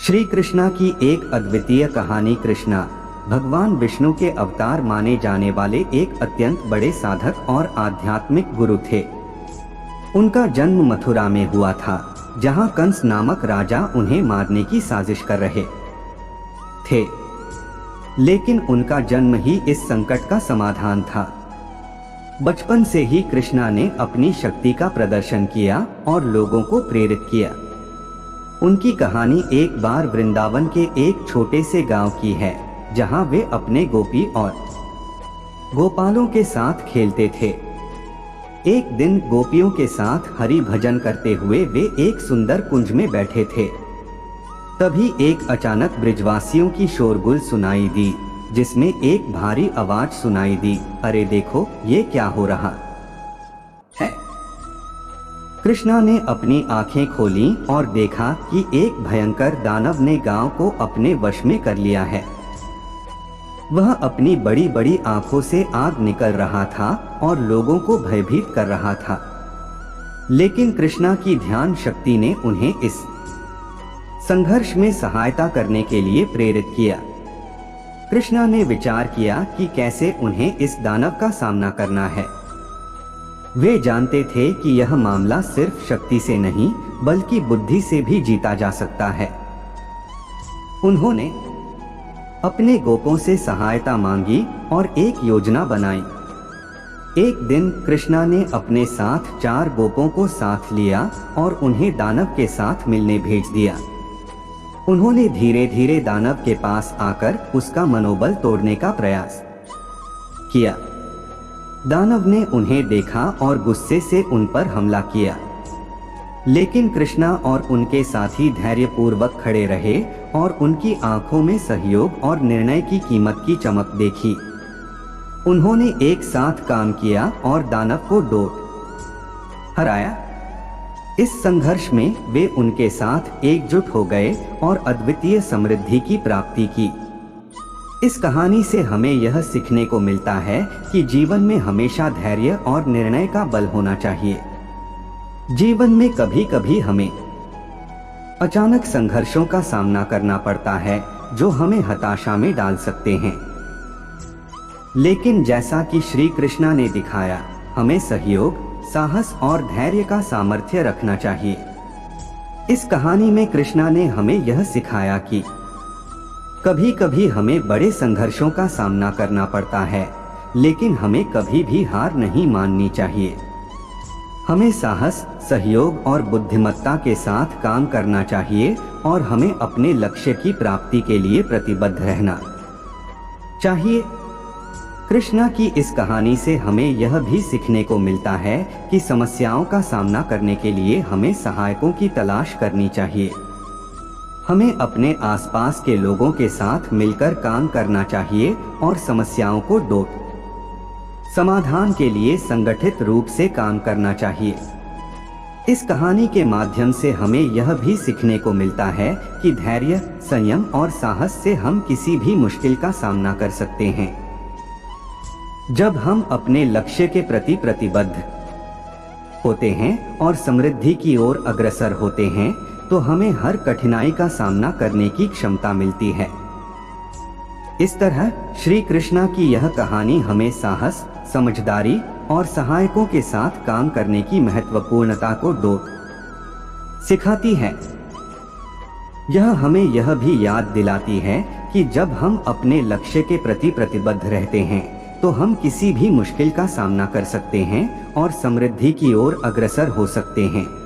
श्री कृष्णा की एक अद्वितीय कहानी। कृष्णा भगवान विष्णु के अवतार माने जाने वाले एक अत्यंत बड़े साधक और आध्यात्मिक गुरु थे। उनका जन्म मथुरा में हुआ था, जहां कंस नामक राजा उन्हें मारने की साजिश कर रहे थे। लेकिन उनका जन्म ही इस संकट का समाधान था। बचपन से ही कृष्णा ने अपनी शक्ति का प्रदर्शन किया और लोगों को प्रेरित किया। उनकी कहानी एक बार वृंदावन के एक छोटे से गांव की है, जहां वे अपने गोपी और गोपालों के साथ खेलते थे। एक दिन गोपियों के साथ हरि भजन करते हुए वे एक सुंदर कुंज में बैठे थे। तभी एक अचानक ब्रिजवासियों की शोरगुल सुनाई दी, जिसमें एक भारी आवाज सुनाई दी, अरे देखो ये क्या हो रहा है। कृष्णा ने अपनी आंखें खोलीं और देखा कि एक भयंकर दानव ने गांव को अपने वश में कर लिया है। वह अपनी बड़ी बड़ी आंखों से आग निकल रहा था और लोगों को भयभीत कर रहा था। लेकिन कृष्णा की ध्यान शक्ति ने उन्हें इस संघर्ष में सहायता करने के लिए प्रेरित किया। कृष्णा ने विचार किया कि कैसे उन्हें इस दानव का सामना करना है। वे जानते थे कि यह मामला सिर्फ शक्ति से नहीं बल्कि बुद्धि से भी जीता जा सकता है। उन्होंने अपने गोपों से सहायता मांगी और एक योजना बनाई। एक दिन कृष्णा ने अपने साथ 4 गोपों को साथ लिया और उन्हें दानव के साथ मिलने भेज दिया। उन्होंने धीरे धीरे दानव के पास आकर उसका मनोबल तोड़ने का प्रयास किया। दानव ने उन्हें देखा और गुस्से से उन पर हमला किया। लेकिन कृष्णा और उनके साथी धैर्यपूर्वक खड़े रहे और उनकी आंखों में सहयोग और निर्णय की कीमत की चमक देखी। उन्होंने एक साथ काम किया और दानव को डोट हराया। इस संघर्ष में वे उनके साथ एकजुट हो गए और अद्वितीय समृद्धि की प्राप्ति की। इस कहानी से हमें यह सीखने को मिलता है कि जीवन में हमेशा धैर्य और निर्णय का बल होना चाहिए। जीवन में कभी कभी हमें अचानक संघर्षों का सामना करना पड़ता है, जो हमें हताशा में डाल सकते हैं। लेकिन जैसा कि श्री कृष्णा ने दिखाया, हमें सहयोग, साहस और धैर्य का सामर्थ्य रखना चाहिए। इस कहानी में कृष्णा ने हमें यह सिखाया कि कभी कभी हमें बड़े संघर्षों का सामना करना पड़ता है, लेकिन हमें कभी भी हार नहीं माननी चाहिए। हमें साहस, सहयोग और बुद्धिमत्ता के साथ काम करना चाहिए और हमें अपने लक्ष्य की प्राप्ति के लिए प्रतिबद्ध रहना चाहिए। कृष्णा की इस कहानी से हमें यह भी सीखने को मिलता है कि समस्याओं का सामना करने के लिए हमें सहायकों की तलाश करनी चाहिए। हमें अपने आसपास के लोगों के साथ मिलकर काम करना चाहिए और समस्याओं को समाधान के लिए संगठित रूप से काम करना चाहिए। इस कहानी के माध्यम से हमें यह भी सीखने को मिलता है कि धैर्य, संयम और साहस से हम किसी भी मुश्किल का सामना कर सकते हैं। जब हम अपने लक्ष्य के प्रति प्रतिबद्ध होते हैं और समृद्धि की ओर अग्रसर होते हैं, तो हमें हर कठिनाई का सामना करने की क्षमता मिलती है। इस तरह श्री कृष्णा की यह कहानी हमें साहस, समझदारी और सहायकों के साथ काम करने की महत्वपूर्णता को सिखाती है। यह हमें यह भी याद दिलाती है कि जब हम अपने लक्ष्य के प्रति प्रतिबद्ध रहते हैं, तो हम किसी भी मुश्किल का सामना कर सकते हैं और समृद्धि की ओर अग्रसर हो सकते हैं।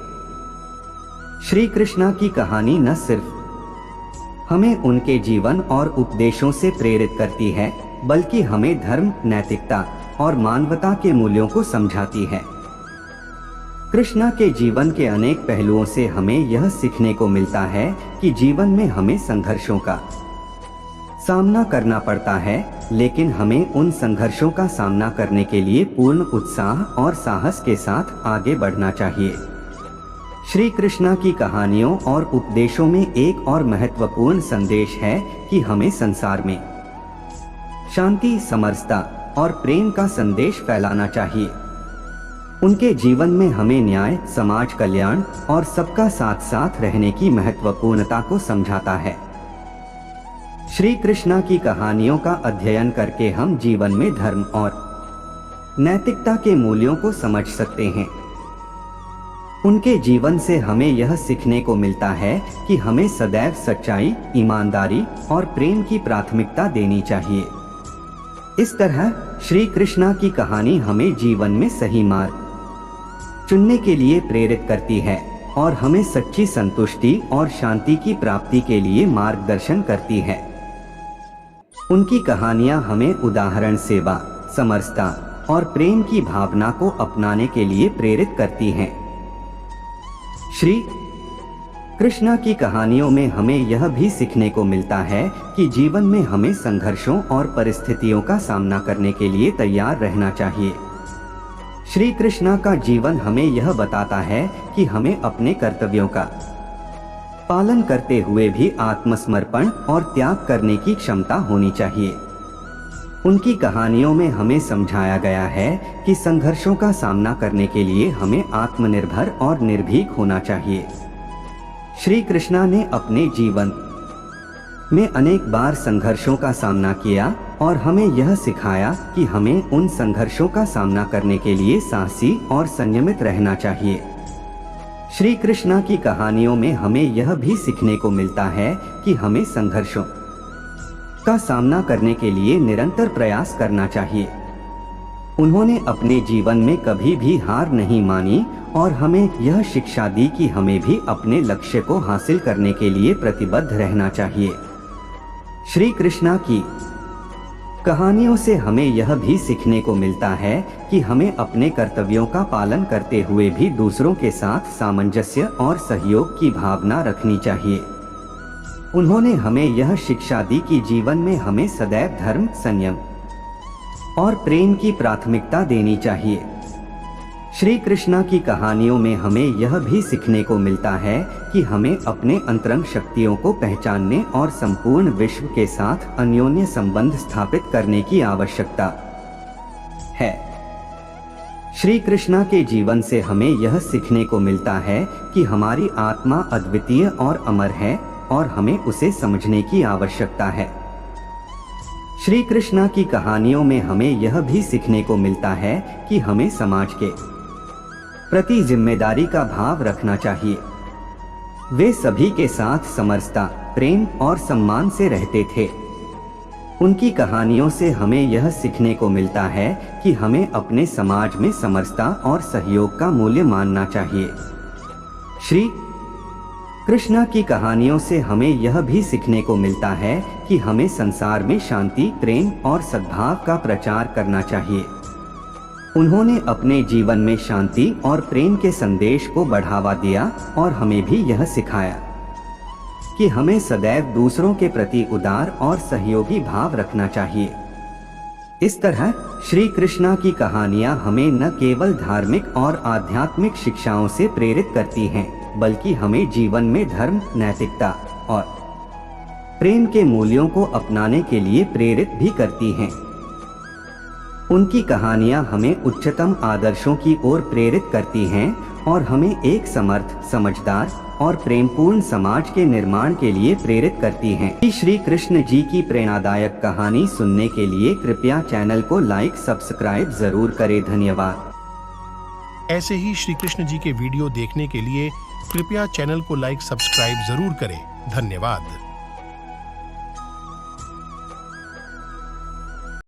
श्री कृष्णा की कहानी न सिर्फ हमें उनके जीवन और उपदेशों से प्रेरित करती है, बल्कि हमें धर्म, नैतिकता और मानवता के मूल्यों को समझाती है। कृष्णा के जीवन के अनेक पहलुओं से हमें यह सीखने को मिलता है कि जीवन में हमें संघर्षों का सामना करना पड़ता है, लेकिन हमें उन संघर्षों का सामना करने के लिए पूर्ण उत्साह और साहस के साथ आगे बढ़ना चाहिए। श्री कृष्णा की कहानियों और उपदेशों में एक और महत्वपूर्ण संदेश है कि हमें संसार में शांति, समरसता और प्रेम का संदेश फैलाना चाहिए। उनके जीवन में हमें न्याय, समाज कल्याण और सबका साथ साथ रहने की महत्वपूर्णता को समझाता है। श्री कृष्णा की कहानियों का अध्ययन करके हम जीवन में धर्म और नैतिकता के मूल्यों को समझ सकते हैं। उनके जीवन से हमें यह सीखने को मिलता है कि हमें सदैव सच्चाई, ईमानदारी और प्रेम की प्राथमिकता देनी चाहिए। इस तरह श्री कृष्णा की कहानी हमें जीवन में सही मार्ग चुनने के लिए प्रेरित करती है और हमें सच्ची संतुष्टि और शांति की प्राप्ति के लिए मार्गदर्शन करती है। उनकी कहानियां हमें उदाहरण, सेवा, समरसता और प्रेम की भावना को अपनाने के लिए प्रेरित करती हैं। श्री कृष्णा की कहानियों में हमें यह भी सीखने को मिलता है कि जीवन में हमें संघर्षों और परिस्थितियों का सामना करने के लिए तैयार रहना चाहिए। श्री कृष्णा का जीवन हमें यह बताता है कि हमें अपने कर्तव्यों का पालन करते हुए भी आत्मसमर्पण और त्याग करने की क्षमता होनी चाहिए। उनकी कहानियों में हमें समझाया गया है कि संघर्षों का सामना करने के लिए हमें आत्मनिर्भर और निर्भीक होना चाहिए। श्री कृष्णा ने अपने जीवन में अनेक बार संघर्षों का सामना किया और हमें यह सिखाया कि हमें उन संघर्षों का सामना करने के लिए साहसी और संयमित रहना चाहिए। श्री कृष्णा की कहानियों में हमें यह भी सीखने को मिलता है कि हमें संघर्षों का सामना करने के लिए निरंतर प्रयास करना चाहिए। उन्होंने अपने जीवन में कभी भी हार नहीं मानी और हमें यह शिक्षा दी कि हमें भी अपने लक्ष्य को हासिल करने के लिए प्रतिबद्ध रहना चाहिए। श्री कृष्णा की कहानियों से हमें यह भी सीखने को मिलता है कि हमें अपने कर्तव्यों का पालन करते हुए भी दूसरों के साथ सामंजस्य और सहयोग की भावना रखनी चाहिए। उन्होंने हमें यह शिक्षा दी कि जीवन में हमें सदैव धर्म, संयम और प्रेम की प्राथमिकता देनी चाहिए। श्री कृष्णा की कहानियों में हमें यह भी सीखने को मिलता है कि हमें अपने अंतरंग शक्तियों को पहचानने और संपूर्ण विश्व के साथ अन्योन्य संबंध स्थापित करने की आवश्यकता है। श्री कृष्णा के जीवन से हमें यह सीखने को मिलता है कि हमारी आत्मा अद्वितीय और अमर है और हमें उसे समझने की आवश्यकता है। श्री कृष्णा की कहानियों में हमें यह भी सीखने को मिलता है कि हमें समाज के प्रति जिम्मेदारी का भाव रखना चाहिए। वे सभी के साथ समरसता, प्रेम और सम्मान से रहते थे। उनकी कहानियों से हमें यह सीखने को मिलता है कि हमें अपने समाज में समरसता और सहयोग का मूल्य मानना चाहिए। श्री कृष्णा की कहानियों से हमें यह भी सीखने को मिलता है कि हमें संसार में शांति, प्रेम और सद्भाव का प्रचार करना चाहिए। उन्होंने अपने जीवन में शांति और प्रेम के संदेश को बढ़ावा दिया और हमें भी यह सिखाया कि हमें सदैव दूसरों के प्रति उदार और सहयोगी भाव रखना चाहिए। इस तरह श्री कृष्णा की कहानियां हमें न केवल धार्मिक और आध्यात्मिक शिक्षाओं से प्रेरित करती हैं, बल्कि हमें जीवन में धर्म, नैतिकता और प्रेम के मूल्यों को अपनाने के लिए प्रेरित भी करती हैं। उनकी कहानियां हमें उच्चतम आदर्शों की ओर प्रेरित करती हैं और हमें एक समर्थ, समझदार और प्रेमपूर्ण समाज के निर्माण के लिए प्रेरित करती हैं। श्री कृष्ण जी की प्रेरणादायक कहानी सुनने के लिए कृपया चैनल को लाइक, सब्सक्राइब जरूर करें। धन्यवाद। ऐसे ही श्री कृष्ण जी के वीडियो देखने के लिए कृपया चैनल को लाइक, सब्सक्राइब जरूर करें। धन्यवाद।